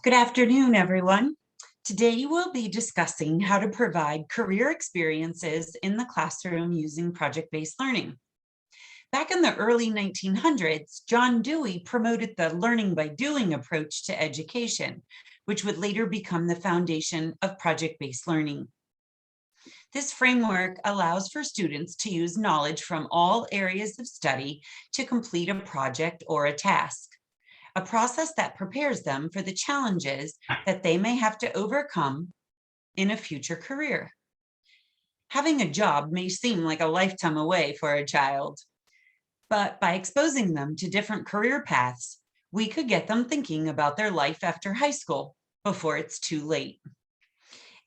Good afternoon, everyone. Today we'll be discussing how to provide career experiences in the classroom using project-based learning. Back in the early 1900s, John Dewey promoted the learning by doing approach to education, which would later become the foundation of project-based learning. This framework allows for students to use knowledge from all areas of study to complete a project or a task, a process that prepares them for the challenges that they may have to overcome in a future career. Having a job may seem like a lifetime away for a child, but by exposing them to different career paths, we could get them thinking about their life after high school before it's too late.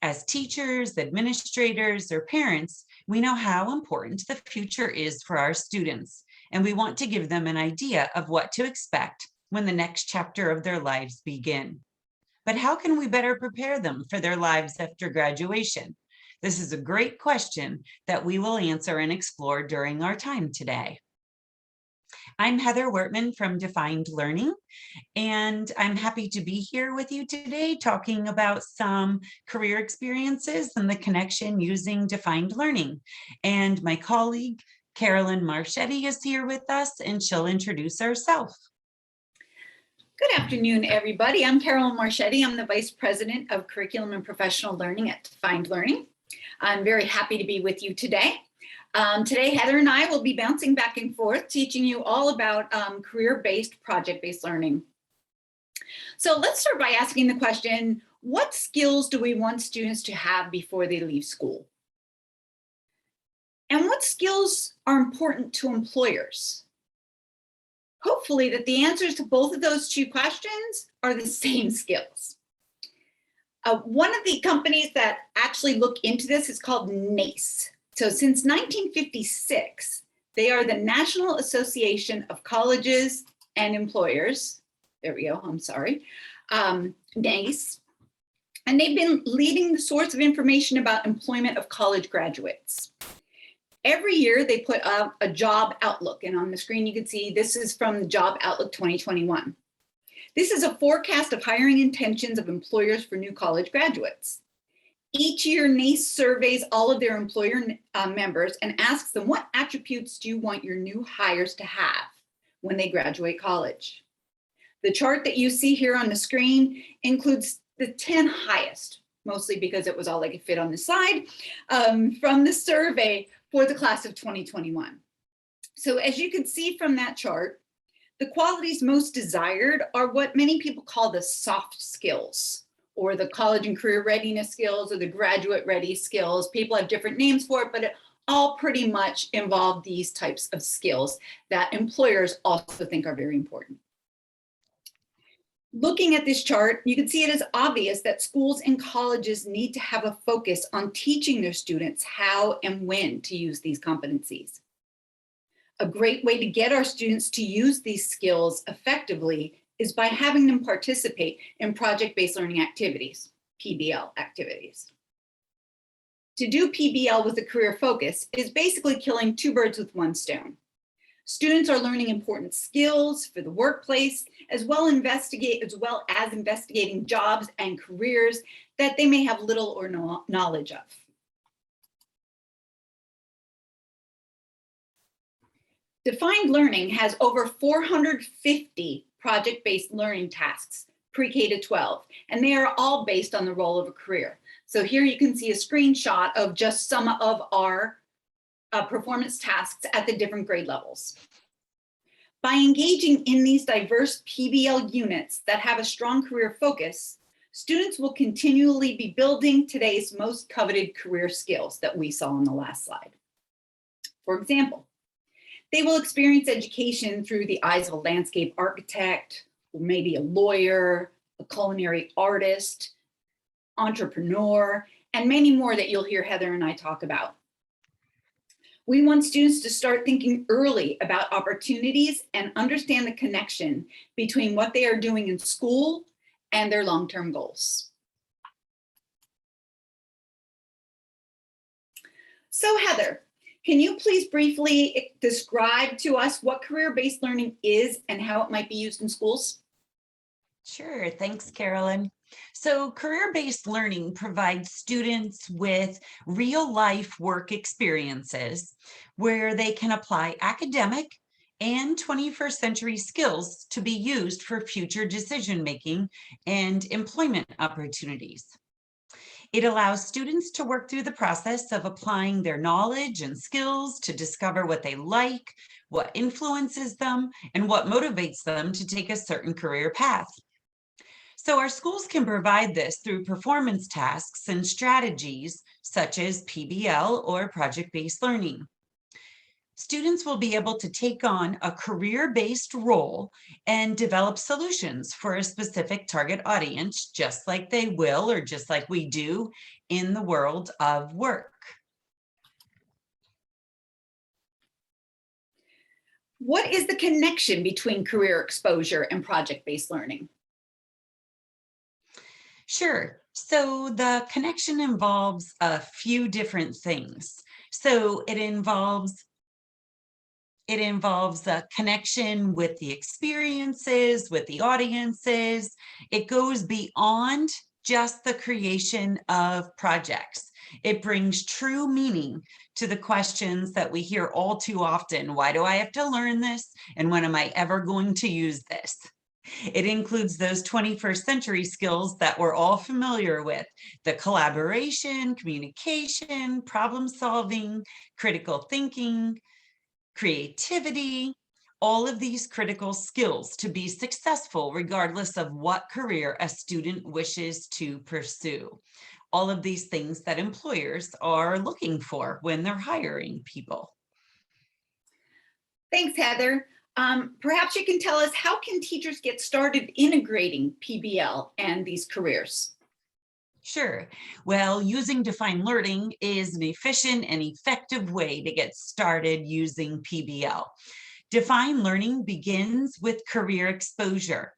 As teachers, administrators, or parents, we know how important the future is for our students, and we want to give them an idea of what to expect when the next chapter of their lives begin. But how can we better prepare them for their lives after graduation? This is a great question that we will answer and explore during our time today. I'm Heather Wertman from Defined Learning, and I'm happy to be here with you today talking about some career experiences and the connection using Defined Learning. And my colleague, Carolyn Marchetti, is here with us, and she'll introduce herself. Good afternoon, everybody. I'm Carolyn Marchetti. I'm the Vice President of Curriculum and Professional Learning at Defined Learning. I'm very happy to be with you today. Today, Heather and I will be bouncing back and forth, teaching you all about career-based, project-based learning. So let's start by asking the question, what skills do we want students to have before they leave school? And what skills are important to employers? Hopefully that the answers to both of those two questions are the same skills. One of the companies that actually look into this is called NACE. So since 1956, they are the National Association of Colleges and Employers. There we go, I'm sorry, NACE. And they've been leading the source of information about employment of college graduates. Every year they put out a job outlook, and on the screen you can see this is from the Job Outlook 2021. This is a forecast of hiring intentions of employers for new college graduates. Each year, NACE surveys all of their employer members and asks them, what attributes do you want your new hires to have when they graduate college? The chart that you see here on the screen includes the 10 highest, mostly because it was all I could fit on the side, from the survey for the class of 2021. So as you can see from that chart, the qualities most desired are what many people call the soft skills, or the college and career readiness skills, or the graduate ready skills. People have different names for it, but it all pretty much involve these types of skills that employers also think are very important. Looking at this chart, you can see it is obvious that schools and colleges need to have a focus on teaching their students how and when to use these competencies. A great way to get our students to use these skills effectively is by having them participate in project-based learning activities, PBL activities. To do PBL with a career focus is basically killing two birds with one stone. Students are learning important skills for the workplace, as well as investigating jobs and careers that they may have little or no knowledge of. Defined Learning has over 450 project-based learning tasks, pre-K to 12, and they are all based on the role of a career. So here you can see a screenshot of just some of our performance tasks at the different grade levels. By engaging in these diverse PBL units that have a strong career focus, students will continually be building today's most coveted career skills that we saw on the last slide. For example, they will experience education through the eyes of a landscape architect, or maybe a lawyer, a culinary artist, entrepreneur, and many more that you'll hear Heather and I talk about. We want students to start thinking early about opportunities and understand the connection between what they are doing in school and their long-term goals. So Heather, can you please briefly describe to us what career-based learning is and how it might be used in schools? Sure, thanks, Carolyn. So career-based learning provides students with real-life work experiences where they can apply academic and 21st century skills to be used for future decision-making and employment opportunities. It allows students to work through the process of applying their knowledge and skills to discover what they like, what influences them, and what motivates them to take a certain career path. So our schools can provide this through performance tasks and strategies such as PBL or project-based learning. Students will be able to take on a career-based role and develop solutions for a specific target audience, just like they will or just like we do in the world of work. What is the connection between career exposure and project-based learning? Sure. So the connection involves a few different things. So it involves a connection with the experiences, with the audiences. It goes beyond just the creation of projects. It brings true meaning to the questions that we hear all too often. Why do I have to learn this? And when am I ever going to use this? It includes those 21st century skills that we're all familiar with: the collaboration, communication, problem solving, critical thinking, creativity, all of these critical skills to be successful regardless of what career a student wishes to pursue. All of these things that employers are looking for when they're hiring people. Thanks, Heather. Perhaps you can tell us, how can teachers get started integrating PBL and these careers? Sure. Well, using defined learning is an efficient and effective way to get started using PBL. Defined learning begins with career exposure.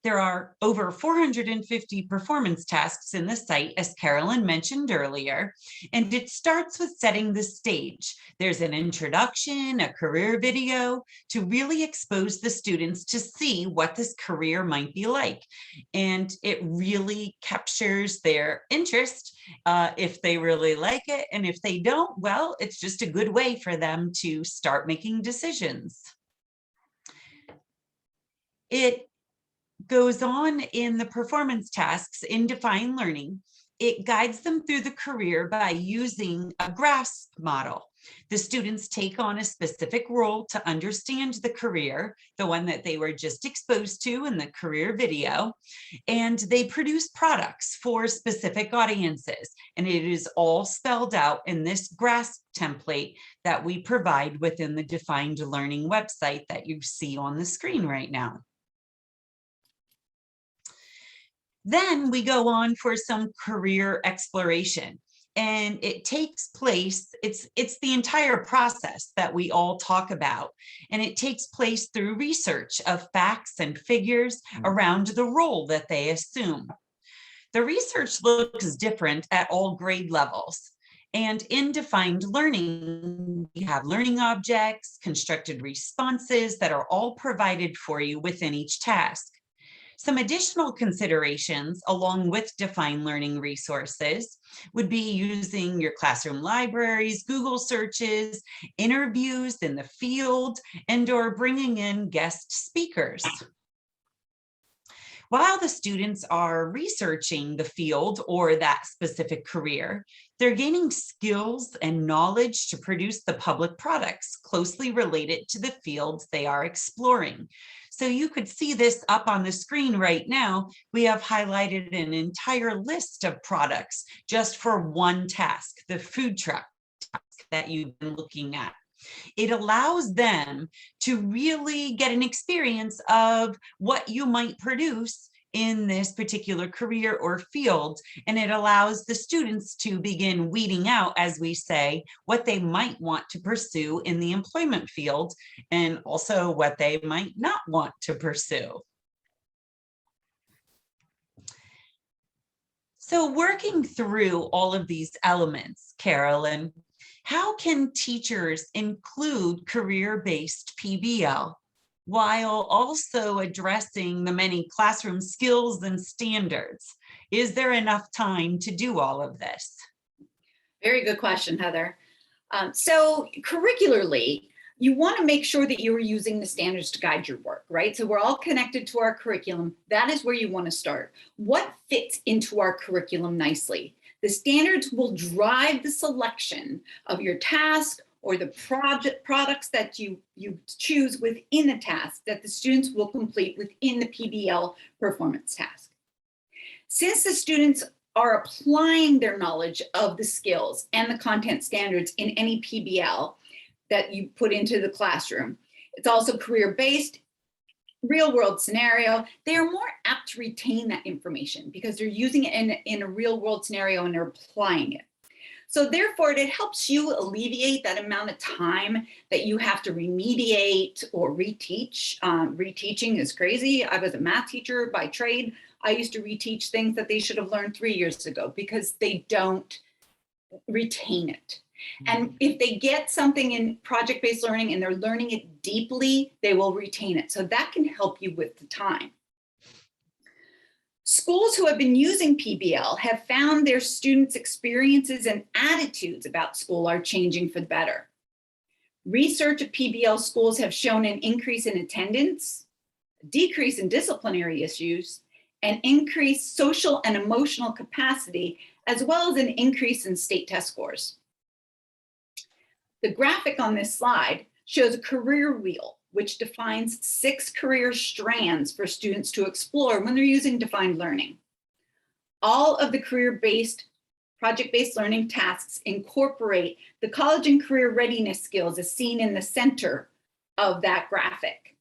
There are over 450 performance tasks in the site, as Carolyn mentioned earlier, and it starts with setting the stage. There's an introduction, a career video to really expose the students to see what this career might be like. And it really captures their interest if they really like it. And if they don't, well, it's just a good way for them to start making decisions. It goes on in the performance tasks in defined learning. It guides them through the career by using a GRASP model. The students take on a specific role to understand the career, the one that they were just exposed to in the career video, and they produce products for specific audiences. And it is all spelled out in this GRASP template that we provide within the Defined Learning website that you see on the screen right now. Then we go on for some career exploration, and it takes place, it's the entire process that we all talk about, and it takes place through research of facts and figures around the role that they assume. The research looks different at all grade levels. And in defined learning, we have learning objects, constructed responses that are all provided for you within each task. Some additional considerations along with defined learning resources would be using your classroom libraries, Google searches, interviews in the field, and/or bringing in guest speakers. While the students are researching the field or that specific career, they're gaining skills and knowledge to produce the public products closely related to the fields they are exploring. So you could see this up on the screen right now. We have highlighted an entire list of products just for one task, the food truck task that you've been looking at. It allows them to really get an experience of what you might produce in this particular career or field. And it allows the students to begin weeding out, as we say, what they might want to pursue in the employment field and also what they might not want to pursue. So working through all of these elements, Carolyn, how can teachers include career-based PBL while also addressing the many classroom skills and standards? Is there enough time to do all of this? Very good question, Heather. So curricularly, you want to make sure that you're using the standards to guide your work, right? So we're all connected to our curriculum. That is where you want to start. What fits into our curriculum nicely? The standards will drive the selection of your task or the products that you choose within the task that the students will complete within the PBL performance task. Since the students are applying their knowledge of the skills and the content standards in any PBL that you put into the classroom, it's also career-based, real-world scenario, they are more apt to retain that information because they're using it in a real-world scenario and they're applying it. So therefore, it helps you alleviate that amount of time that you have to remediate or reteach. Reteaching is crazy. I was a math teacher by trade. I used to reteach things that they should have learned 3 years ago because they don't retain it. And if they get something in project-based learning and they're learning it deeply, they will retain it. So that can help you with the time. Schools who have been using PBL have found their students' experiences and attitudes about school are changing for the better. Research of PBL schools have shown an increase in attendance, a decrease in disciplinary issues, an increased social and emotional capacity, as well as an increase in state test scores. The graphic on this slide shows a career wheel, which defines 6 career strands for students to explore when they're using defined learning. All of the career-based, project-based learning tasks incorporate the college and career readiness skills as seen in the center of that graphic.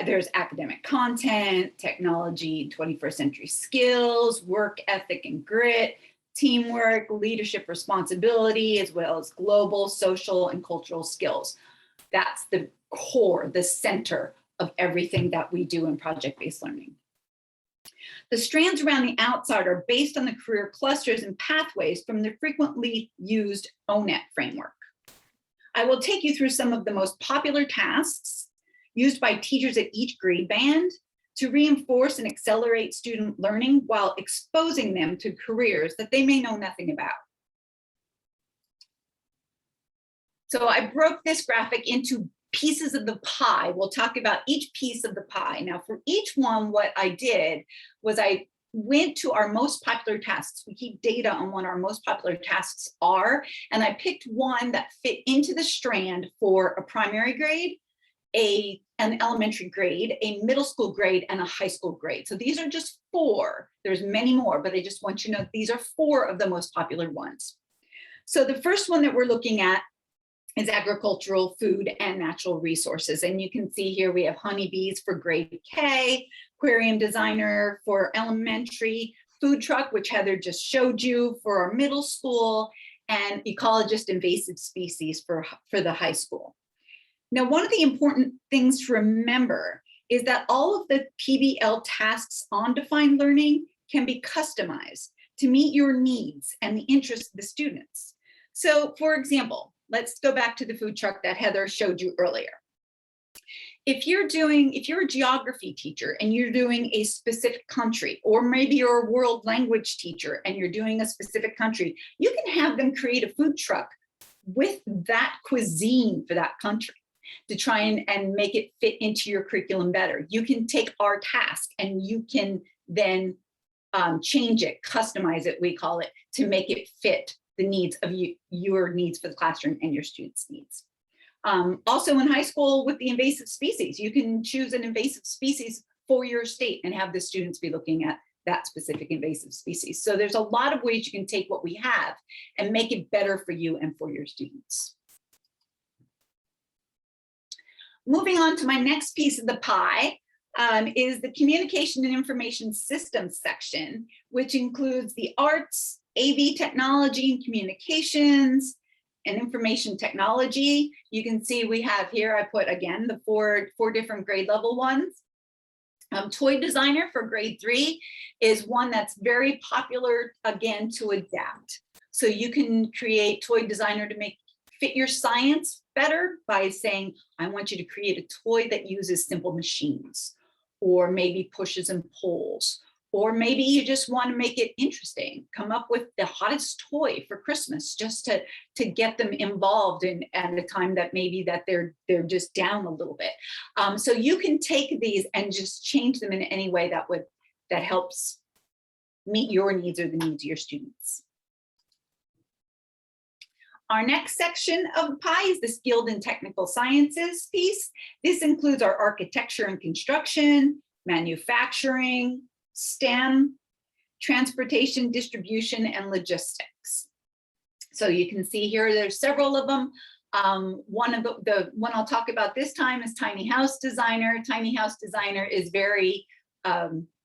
There's academic content, technology, 21st century skills, work ethic and grit, teamwork, leadership responsibility, as well as global, social, and cultural skills. That's the core, the center of everything that we do in project-based learning. The strands around the outside are based on the career clusters and pathways from the frequently used ONET framework. I will take you through some of the most popular tasks used by teachers at each grade band to reinforce and accelerate student learning while exposing them to careers that they may know nothing about. So I broke this graphic into pieces of the pie. We'll talk about each piece of the pie. Now for each one, what I did was I went to our most popular tasks. We keep data on what our most popular tasks are. And I picked one that fit into the strand for a primary grade, an elementary grade, a middle school grade, and a high school grade. So these are just 4. There's many more, but I just want you to know these are 4 of the most popular ones. So the first one that we're looking at is agricultural, food, and natural resources. And you can see here we have honeybees for grade K, aquarium designer for elementary, food truck, which Heather just showed you for our middle school, and ecologist invasive species for the high school. Now, one of the important things to remember is that all of the PBL tasks on defined learning can be customized to meet your needs and the interests of the students. So for example, let's go back to the food truck that Heather showed you earlier. If you're a geography teacher and you're doing a specific country, or maybe you're a world language teacher and you're doing a specific country, you can have them create a food truck with that cuisine for that country to try and make it fit into your curriculum better. You can take our task and you can then change it, customize it, we call it, to make it fit the needs of your needs for the classroom and your students' needs. Also in high school with the invasive species, you can choose an invasive species for your state and have the students be looking at that specific invasive species. So there's a lot of ways you can take what we have and make it better for you and for your students. Moving on to my next piece of the pie is the communication and information systems section, which includes the arts, AV technology and communications, and information technology. You can see we have here, I put again the four different grade level ones. Toy designer for grade 3 is one that's very popular, again, to adapt. So you can create toy designer to make fit your science better by saying, I want you to create a toy that uses simple machines, or maybe pushes and pulls, or maybe you just want to make it interesting. Come up with the hottest toy for Christmas just to get them involved in at a time that maybe that they're just down a little bit. So you can take these and just change them in any way that helps meet your needs or the needs of your students. Our next section of the pie is the skilled and technical sciences piece. This includes our architecture and construction, manufacturing, STEM, transportation, distribution, and logistics. So you can see here, there's several of them. One of the one I'll talk about this time is Tiny House Designer. Tiny House Designer is very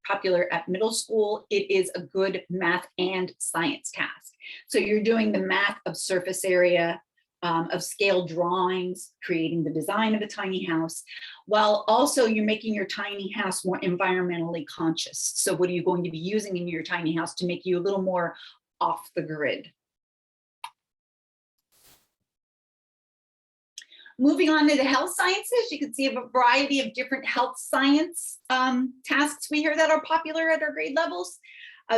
popular at middle school. It is a good math and science task. So you're doing the math of surface area, of scale drawings, creating the design of a tiny house, while also you're making your tiny house more environmentally conscious. So what are you going to be using in your tiny house to make you a little more off the grid? Moving on to the health sciences, you can see a variety of different health science tasks we hear that are popular at our grade levels.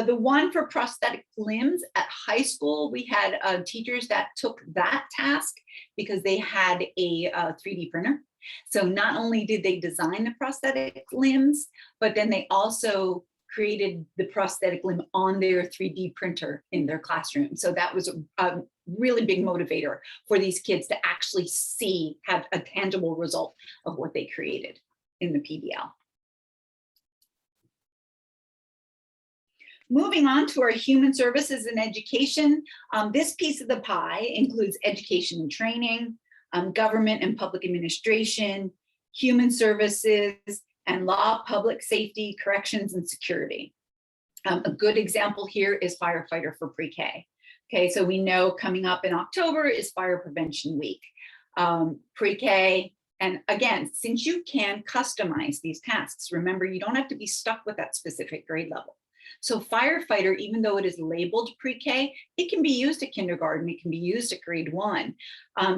The one for prosthetic limbs at high school, we had teachers that took that task because they had a 3D printer. So not only did they design the prosthetic limbs, but then they also created the prosthetic limb on their 3D printer in their classroom. So that was a really big motivator for these kids to actually have a tangible result of what they created in the PBL. Moving on to our human services and education, this piece of the pie includes education and training, government and public administration, human services, and law, public safety, corrections, and security. A good example here is firefighter for pre-K. Okay, so we know coming up in October is Fire Prevention Week. Pre-K, and again, since you can customize these tasks, remember, you don't have to be stuck with that specific grade level. So firefighter, even though it is labeled pre-K, it can be used at kindergarten, it can be used at grade 1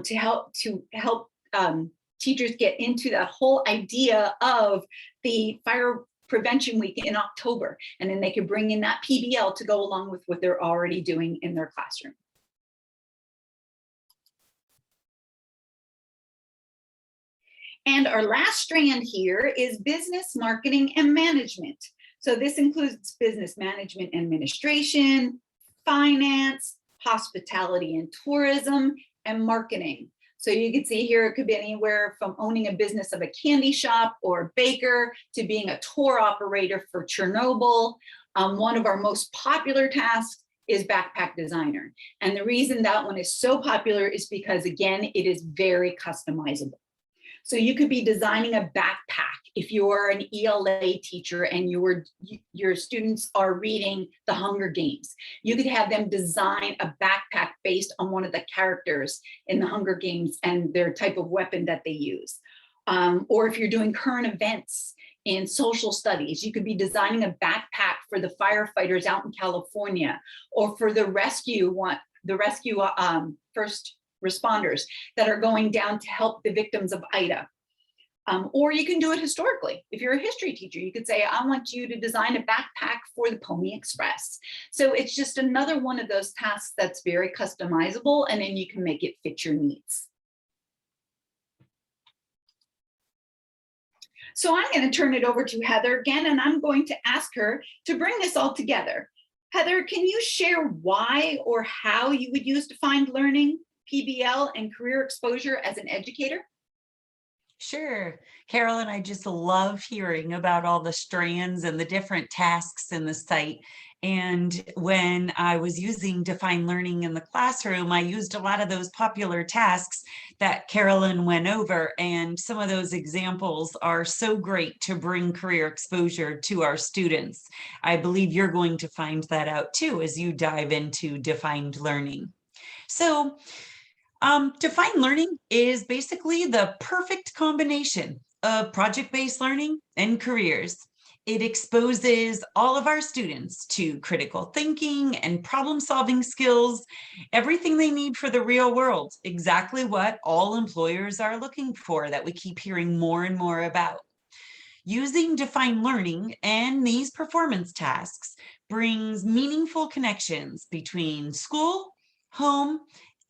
to help teachers get into that whole idea of the Fire Prevention Week in October. And then they can bring in that PBL to go along with what they're already doing in their classroom. And our last strand here is business, marketing, and management. So this includes business management, administration, finance, hospitality and tourism, and marketing. So you can see here, it could be anywhere from owning a business of a candy shop or a baker to being a tour operator for Chernobyl. One of our most popular tasks is backpack designer. And the reason that one is so popular is because, again, it is very customizable. So you could be designing a backpack if you're an ELA teacher and your students are reading The Hunger Games. You could have them design a backpack based on one of the characters in The Hunger Games and their type of weapon that they use. Or if you're doing current events in social studies, you could be designing a backpack for the firefighters out in California, or for the rescue first responders that are going down to help the victims of Ida. Or you can do it historically. If you're a history teacher, you could say, I want you to design a backpack for the Pony Express. So it's just another one of those tasks that's very customizable, and then you can make it fit your needs. So I'm going to turn it over to Heather again, and I'm going to ask her to bring this all together. Heather, can you share why or how you would use defined learning, PBL, and career exposure as an educator? Sure. Carolyn, I just love hearing about all the strands and the different tasks in the site. And when I was using defined learning in the classroom, I used a lot of those popular tasks that Carolyn went over. And some of those examples are so great to bring career exposure to our students. I believe you're going to find that out too as you dive into defined learning. So, defined learning is basically the perfect combination of project-based learning and careers. It exposes all of our students to critical thinking and problem-solving skills, everything they need for the real world, exactly what all employers are looking for that we keep hearing more and more about. Using defined learning and these performance tasks brings meaningful connections between school, home,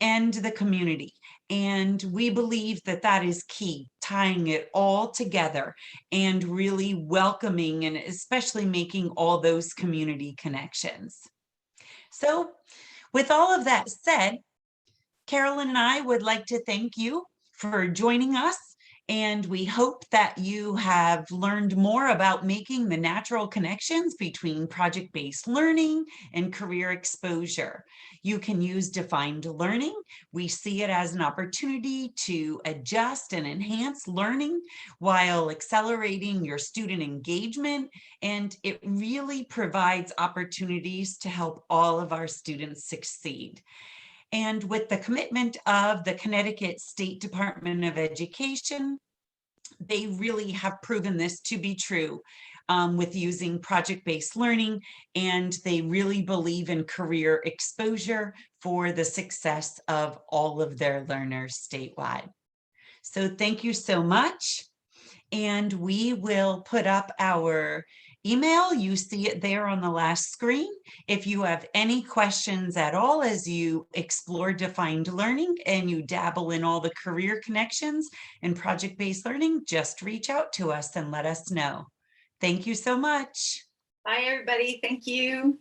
and the community. And we believe that that is key, tying it all together and really welcoming and especially making all those community connections. So with all of that said, Carolyn and I would like to thank you for joining us, and we hope that you have learned more about making the natural connections between project-based learning and career exposure. You can use defined learning. We see it as an opportunity to adjust and enhance learning while accelerating your student engagement, and it really provides opportunities to help all of our students succeed. And with the commitment of the Connecticut State Department of Education, they really have proven this to be true with using project-based learning, and they really believe in career exposure for the success of all of their learners statewide. So thank you so much. And we will put up our email. You see it there on the last screen. If you have any questions at all as you explore defined learning and you dabble in all the career connections and project-based learning, just reach out to us and let us know. Thank you so much. Bye, everybody. Thank you.